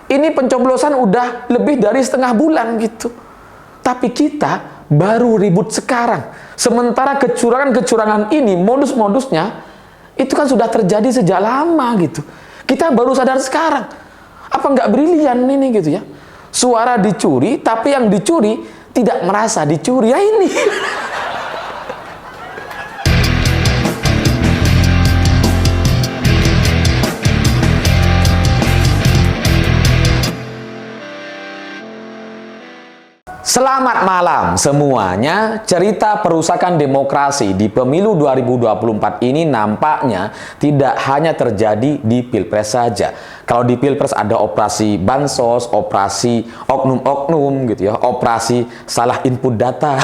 Ini pencoblosan udah lebih dari setengah bulan gitu. Tapi kita baru ribut sekarang. Sementara kecurangan-kecurangan ini, modus-modusnya, itu kan sudah terjadi sejak lama gitu. Kita baru sadar sekarang. Apa nggak brilian ini gitu ya? Suara dicuri, tapi yang dicuri tidak merasa dicuri. Ya ini. Selamat malam semuanya. Cerita perusakan demokrasi di pemilu 2024 ini nampaknya tidak hanya terjadi di Pilpres saja. Kalau di Pilpres ada operasi bansos, operasi oknum-oknum gitu ya, operasi salah input data,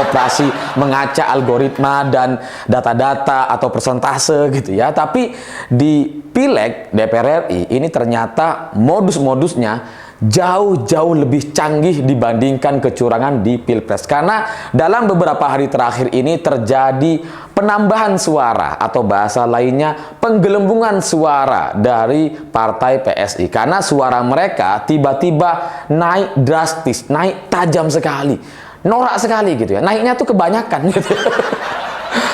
operasi mengacak algoritma dan data-data atau persentase gitu ya. Tapi di Pileg DPR RI ini ternyata modus-modusnya jauh-jauh lebih canggih dibandingkan kecurangan di Pilpres. Karena dalam beberapa hari terakhir ini terjadi penambahan suara atau bahasa lainnya penggelembungan suara dari partai PSI. Karena suara mereka tiba-tiba naik drastis, naik tajam sekali. Norak sekali gitu ya. Naiknya tuh kebanyakan gitu.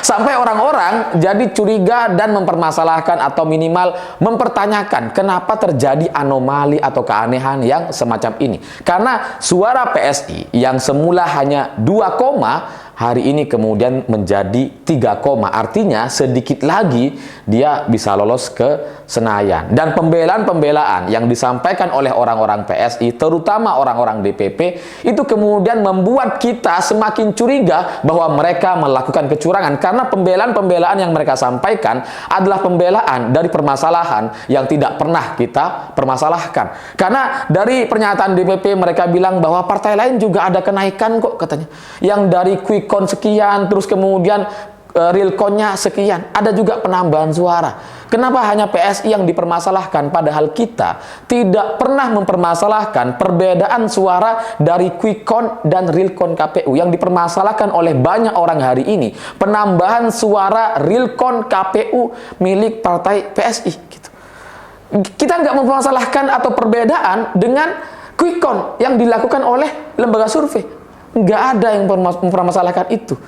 Sampai orang-orang jadi curiga dan mempermasalahkan atau minimal mempertanyakan kenapa terjadi anomali atau keanehan yang semacam ini. Karena suara PSI yang semula hanya 2, hari ini kemudian menjadi 3, artinya sedikit lagi dia bisa lolos ke Senayan. Dan pembelaan-pembelaan yang disampaikan oleh orang-orang PSI, terutama orang-orang DPP, itu kemudian membuat kita semakin curiga bahwa mereka melakukan kecurangan. Karena pembelaan-pembelaan yang mereka sampaikan adalah pembelaan dari permasalahan yang tidak pernah kita permasalahkan. Karena dari pernyataan DPP mereka bilang bahwa partai lain juga ada kenaikan kok katanya. Yang dari quick count sekian, terus kemudian real count-nya sekian, ada juga penambahan suara. Kenapa hanya PSI yang dipermasalahkan, padahal kita tidak pernah mempermasalahkan perbedaan suara dari quick count dan real count KPU. Yang dipermasalahkan oleh banyak orang hari ini penambahan suara real count KPU milik partai PSI gitu. Kita nggak mempermasalahkan atau perbedaan dengan quick count yang dilakukan oleh lembaga survei. Nggak ada yang mempermasalahkan itu.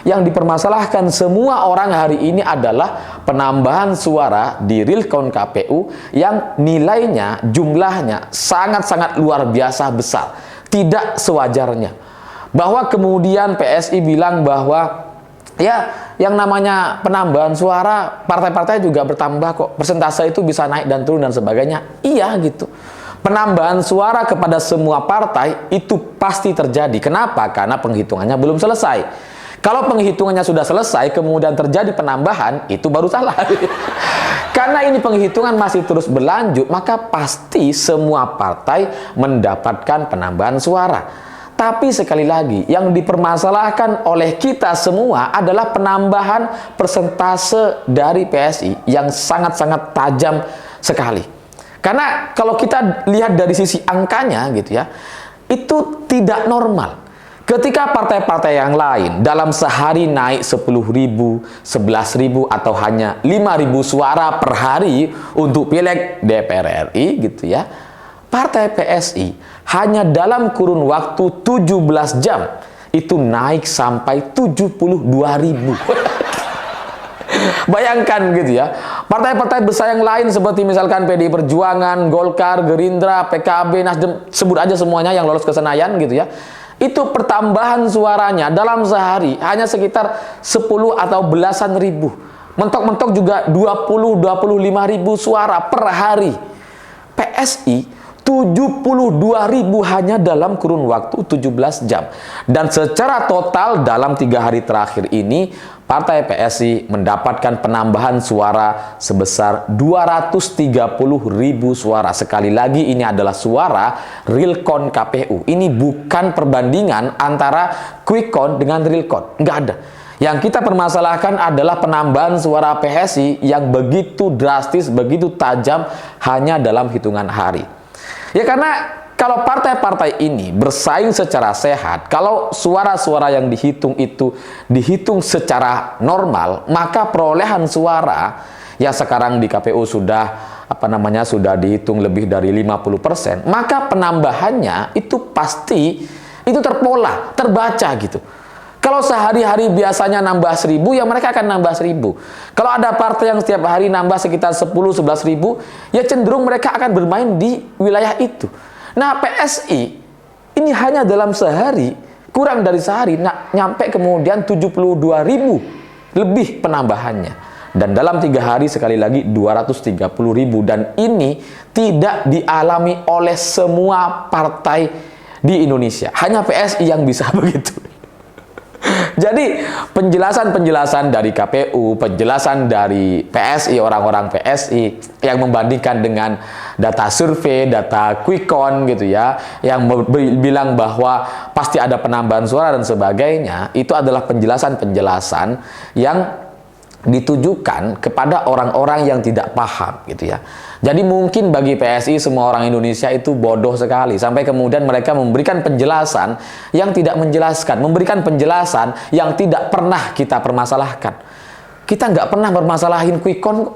Yang dipermasalahkan semua orang hari ini adalah penambahan suara di real count KPU yang nilainya, jumlahnya sangat-sangat luar biasa besar. Tidak sewajarnya. Bahwa kemudian PSI bilang bahwa ya yang namanya penambahan suara, partai-partai juga bertambah kok. Persentase itu bisa naik dan turun dan sebagainya. Iya gitu. Penambahan suara kepada semua partai itu pasti terjadi. Kenapa? Karena penghitungannya belum selesai. Kalau penghitungannya sudah selesai, kemudian terjadi penambahan, itu baru salah. Karena ini penghitungan masih terus berlanjut, maka pasti semua partai mendapatkan penambahan suara. Tapi sekali lagi, yang dipermasalahkan oleh kita semua adalah penambahan persentase dari PSI yang sangat-sangat tajam sekali. Karena kalau kita lihat dari sisi angkanya gitu ya, itu tidak normal. Ketika partai-partai yang lain dalam sehari naik 10.000, 11.000 atau hanya 5.000 suara per hari untuk Pileg DPR RI gitu ya, partai PSI hanya dalam kurun waktu 17 jam itu naik sampai 72.000. Bayangkan gitu ya, partai-partai besar yang lain seperti misalkan PDI Perjuangan, Golkar, Gerindra, PKB, Nasdem, sebut aja semuanya yang lolos ke Senayan gitu ya, itu pertambahan suaranya dalam sehari hanya sekitar 10 atau belasan ribu. Mentok-mentok juga 20-25.000 suara per hari. PSI 72.000 hanya dalam kurun waktu 17 jam. Dan secara total dalam 3 hari terakhir ini, partai PSI mendapatkan penambahan suara sebesar 230.000 suara. Sekali lagi ini adalah suara real count KPU. Ini bukan perbandingan antara quick count dengan real count. Nggak ada. Yang kita permasalahkan adalah penambahan suara PSI yang begitu drastis, begitu tajam hanya dalam hitungan hari. Ya karena kalau partai-partai ini bersaing secara sehat, kalau suara-suara yang dihitung itu dihitung secara normal, maka perolehan suara yang sekarang di KPU sudah sudah dihitung lebih dari 50%, maka penambahannya itu pasti itu terpola, terbaca gitu. Kalau sehari-hari biasanya nambah 1.000, ya mereka akan nambah 1.000. Kalau ada partai yang setiap hari nambah sekitar 10-11 ribu, ya cenderung mereka akan bermain di wilayah itu. Nah, PSI ini hanya dalam sehari, kurang dari sehari, nyampe kemudian 72.000 lebih penambahannya. Dan dalam 3 hari sekali lagi 230.000. Dan ini tidak dialami oleh semua partai di Indonesia. Hanya PSI yang bisa begitu. Jadi penjelasan-penjelasan dari KPU, penjelasan dari PSI, orang-orang PSI yang membandingkan dengan data survei, data quick count gitu ya, yang bilang bahwa pasti ada penambahan suara dan sebagainya, itu adalah penjelasan-penjelasan yang ditujukan kepada orang-orang yang tidak paham gitu ya. Jadi mungkin bagi PSI semua orang Indonesia itu bodoh sekali sampai kemudian mereka memberikan penjelasan yang tidak menjelaskan, memberikan penjelasan yang tidak pernah kita permasalahkan. Kita nggak pernah bermasalahin quick count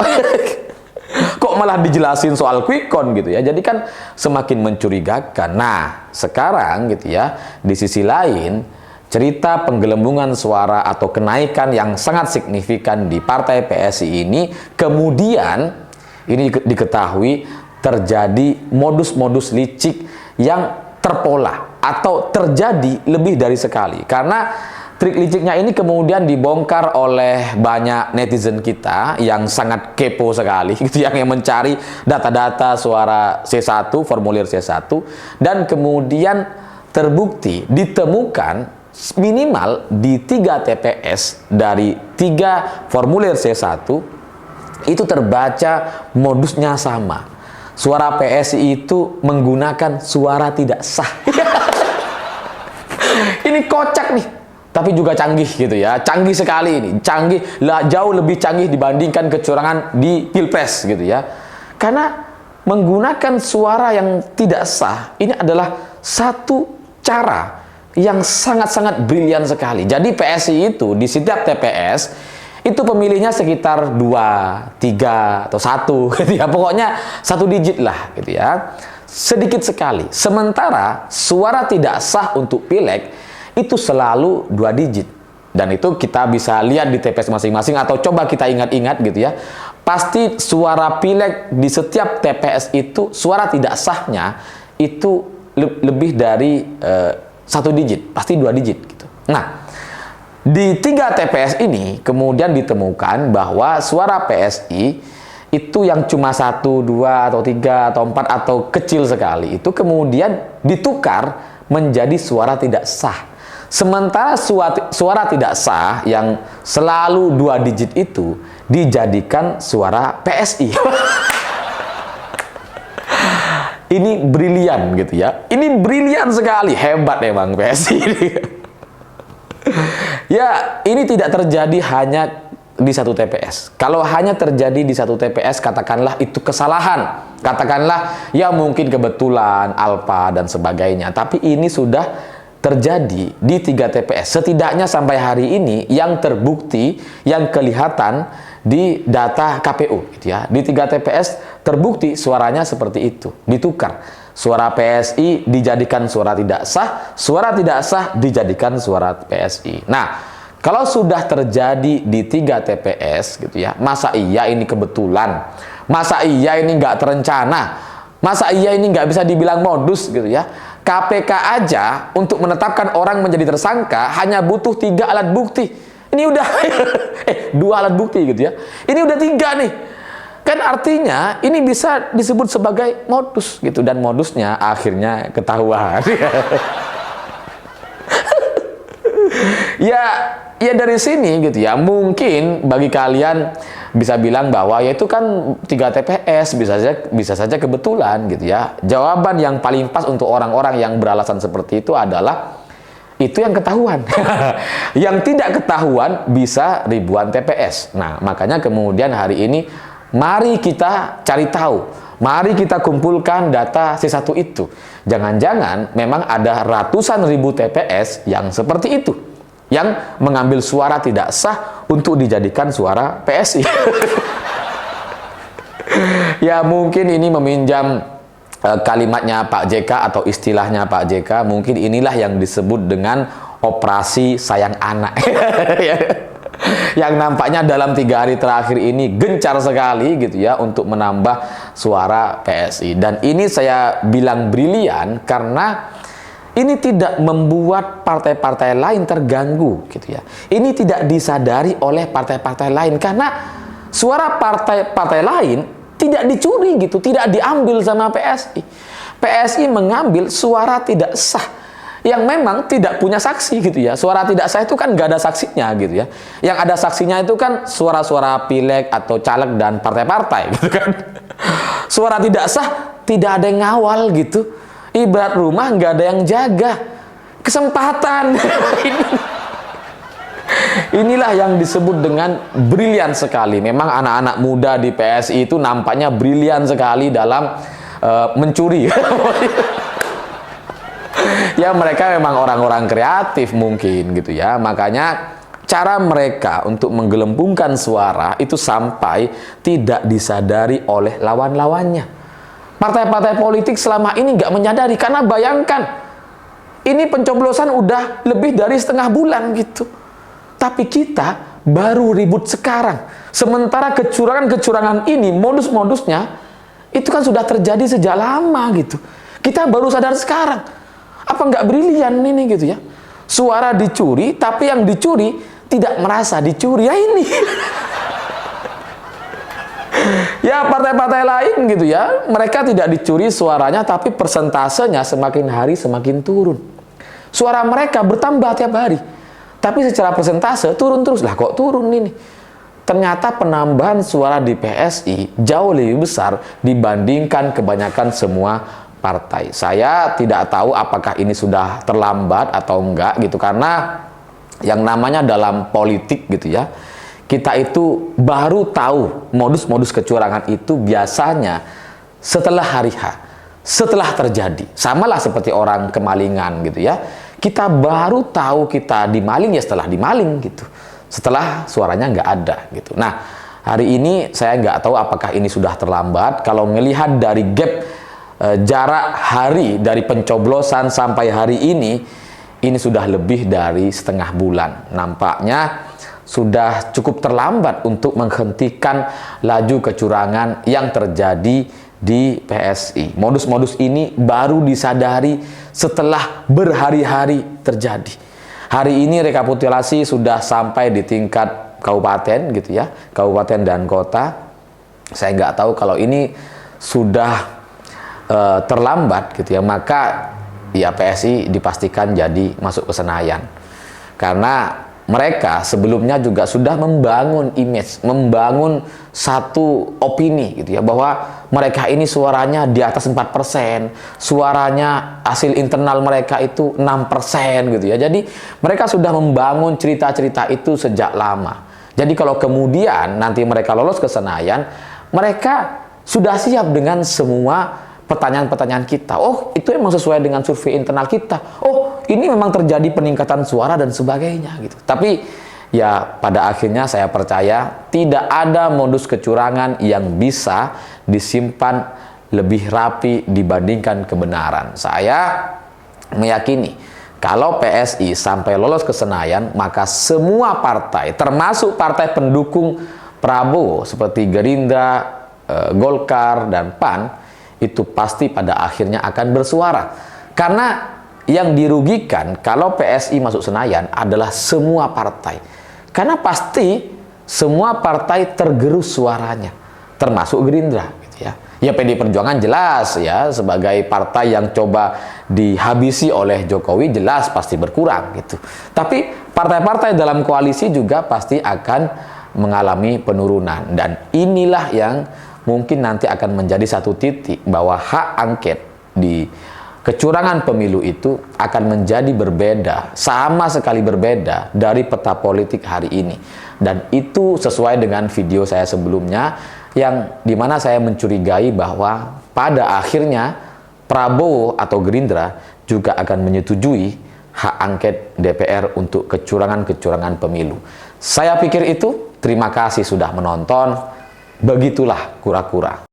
kok malah dijelasin soal quick count gitu ya. Jadi kan semakin mencurigakan. Nah, sekarang gitu ya, di sisi lain cerita penggelembungan suara atau kenaikan yang sangat signifikan di partai PSI ini kemudian ini diketahui terjadi modus-modus licik yang terpola atau terjadi lebih dari sekali. Karena trik liciknya ini kemudian dibongkar oleh banyak netizen kita yang sangat kepo sekali gitu, yang mencari data-data suara C1, formulir C1, dan kemudian terbukti ditemukan minimal di 3 TPS dari 3 formulir C1 itu terbaca modusnya sama. Suara PSI itu menggunakan suara tidak sah. Ini kocak nih, tapi juga canggih gitu ya. Canggih sekali ini, canggih, jauh lebih canggih dibandingkan kecurangan di Pilpres gitu ya. Karena menggunakan suara yang tidak sah ini adalah satu cara yang sangat-sangat brilian sekali. Jadi PSI itu di setiap TPS itu pemilihnya sekitar 2, 3 atau 1 gitu ya. Pokoknya 1 digit lah gitu ya. Sedikit sekali. Sementara suara tidak sah untuk pileg itu selalu 2 digit. Dan itu kita bisa lihat di TPS masing-masing atau coba kita ingat-ingat gitu ya. Pasti suara pileg di setiap TPS itu suara tidak sahnya itu lebih dari 1 digit, pasti 2 digit gitu. Nah, di 3 TPS ini kemudian ditemukan bahwa suara PSI itu yang cuma 1, 2, atau 3, atau 4, atau kecil sekali itu kemudian ditukar menjadi suara tidak sah. Sementara suara tidak sah yang selalu 2 digit itu dijadikan suara PSI. Ini brilian gitu ya. Ini brilian sekali, hebat emang PSI ini. Ya, ini tidak terjadi hanya di 1 TPS. Kalau hanya terjadi di 1 TPS, katakanlah itu kesalahan. Katakanlah ya mungkin kebetulan, alpa dan sebagainya. Tapi ini sudah terjadi di 3 TPS. Setidaknya sampai hari ini yang terbukti, yang kelihatan di data KPU gitu ya. Di 3 TPS terbukti suaranya seperti itu, ditukar. Suara PSI dijadikan suara tidak sah, suara tidak sah dijadikan suara PSI. Nah, kalau sudah terjadi di 3 TPS gitu ya, masa iya ini kebetulan? Masa iya ini nggak terencana? Masa iya ini nggak bisa dibilang modus gitu ya? KPK aja untuk menetapkan orang menjadi tersangka hanya butuh 3 alat bukti. Ini udah 2 alat bukti gitu ya. Ini udah 3 nih. Kan artinya ini bisa disebut sebagai modus gitu, dan modusnya akhirnya ketahuan. Ya dari sini gitu ya. Mungkin bagi kalian bisa bilang bahwa ya itu kan 3 TPS bisa saja kebetulan gitu ya. Jawaban yang paling pas untuk orang-orang yang beralasan seperti itu adalah itu yang ketahuan. Yang tidak ketahuan bisa ribuan TPS. Nah, makanya kemudian hari ini mari kita cari tahu. Mari kita kumpulkan data C1 itu. Jangan-jangan memang ada ratusan ribu TPS yang seperti itu, yang mengambil suara tidak sah untuk dijadikan suara PSI. Ya mungkin ini meminjam kalimatnya Pak JK atau istilahnya Pak JK, mungkin inilah yang disebut dengan operasi sayang anak. Yang nampaknya dalam 3 hari terakhir ini gencar sekali gitu ya untuk menambah suara PSI. Dan ini saya bilang brilian karena ini tidak membuat partai-partai lain terganggu gitu ya. Ini tidak disadari oleh partai-partai lain karena suara partai-partai lain tidak dicuri gitu, tidak diambil sama PSI. PSI mengambil suara tidak sah yang memang tidak punya saksi gitu ya. Suara tidak sah itu kan nggak ada saksinya gitu ya. Yang ada saksinya itu kan suara-suara pileg atau caleg dan partai-partai gitu kan. Suara tidak sah tidak ada yang ngawal gitu. Ibarat rumah nggak ada yang jaga. Kesempatan. Inilah yang disebut dengan brilian sekali. Memang anak-anak muda di PSI itu nampaknya brilian sekali dalam mencuri. Ya mereka memang orang-orang kreatif mungkin gitu ya. Makanya cara mereka untuk menggelembungkan suara itu sampai tidak disadari oleh lawan-lawannya. Partai-partai politik selama ini nggak menyadari karena bayangkan ini pencoblosan udah lebih dari setengah bulan gitu. Tapi kita baru ribut sekarang. Sementara kecurangan-kecurangan ini modus-modusnya itu kan sudah terjadi sejak lama gitu. Kita baru sadar sekarang. Apa nggak brilian ini gitu ya? Suara dicuri, tapi yang dicuri tidak merasa dicuri. Ya ini. Ya partai-partai lain gitu ya, mereka tidak dicuri suaranya, tapi persentasenya semakin hari semakin turun. Suara mereka bertambah tiap hari, tapi secara persentase turun terus. Lah kok turun ini? Ternyata penambahan suara di PSI jauh lebih besar dibandingkan kebanyakan semua partai. Saya tidak tahu apakah ini sudah terlambat atau enggak gitu, karena yang namanya dalam politik gitu ya, kita itu baru tahu modus-modus kecurangan itu biasanya setelah hari H, setelah terjadi. Samalah seperti orang kemalingan gitu ya, kita baru tahu kita dimaling ya setelah dimaling gitu, setelah suaranya nggak ada gitu. Nah hari ini saya nggak tahu apakah ini sudah terlambat. Kalau melihat dari gap jarak hari dari pencoblosan sampai hari ini sudah lebih dari setengah bulan. Nampaknya sudah cukup terlambat untuk menghentikan laju kecurangan yang terjadi di PSI. Modus-modus ini baru disadari setelah berhari-hari terjadi. Hari ini rekapitulasi sudah sampai di tingkat kabupaten gitu ya, kabupaten dan kota. Saya nggak tahu kalau ini sudah terlambat gitu ya, maka ya PSI dipastikan jadi masuk ke Senayan. Karena mereka sebelumnya juga sudah membangun image, membangun satu opini gitu ya, bahwa mereka ini suaranya di atas 4%, suaranya hasil internal mereka itu 6% gitu ya. Jadi mereka sudah membangun cerita-cerita itu sejak lama. Jadi kalau kemudian nanti mereka lolos ke Senayan, mereka sudah siap dengan semua pertanyaan-pertanyaan kita. Oh, itu memang sesuai dengan survei internal kita. Oh, ini memang terjadi peningkatan suara dan sebagainya gitu. Tapi ya pada akhirnya saya percaya tidak ada modus kecurangan yang bisa disimpan lebih rapi dibandingkan kebenaran. Saya meyakini kalau PSI sampai lolos ke Senayan, maka semua partai, termasuk partai pendukung Prabowo seperti Gerindra, Golkar, dan PAN, itu pasti pada akhirnya akan bersuara. Karena yang dirugikan kalau PSI masuk Senayan adalah semua partai. Karena pasti semua partai tergerus suaranya, termasuk Gerindra gitu ya. Ya PD Perjuangan jelas ya, sebagai partai yang coba dihabisi oleh Jokowi jelas pasti berkurang gitu. Tapi partai-partai dalam koalisi juga pasti akan mengalami penurunan, dan inilah yang mungkin nanti akan menjadi satu titik bahwa hak angket di kecurangan pemilu itu akan menjadi berbeda, sama sekali berbeda dari peta politik hari ini. Dan itu sesuai dengan video saya sebelumnya, yang dimana saya mencurigai bahwa pada akhirnya Prabowo atau Gerindra juga akan menyetujui hak angket DPR untuk kecurangan-kecurangan pemilu. Saya pikir itu. Terima kasih sudah menonton. Begitulah kura-kura.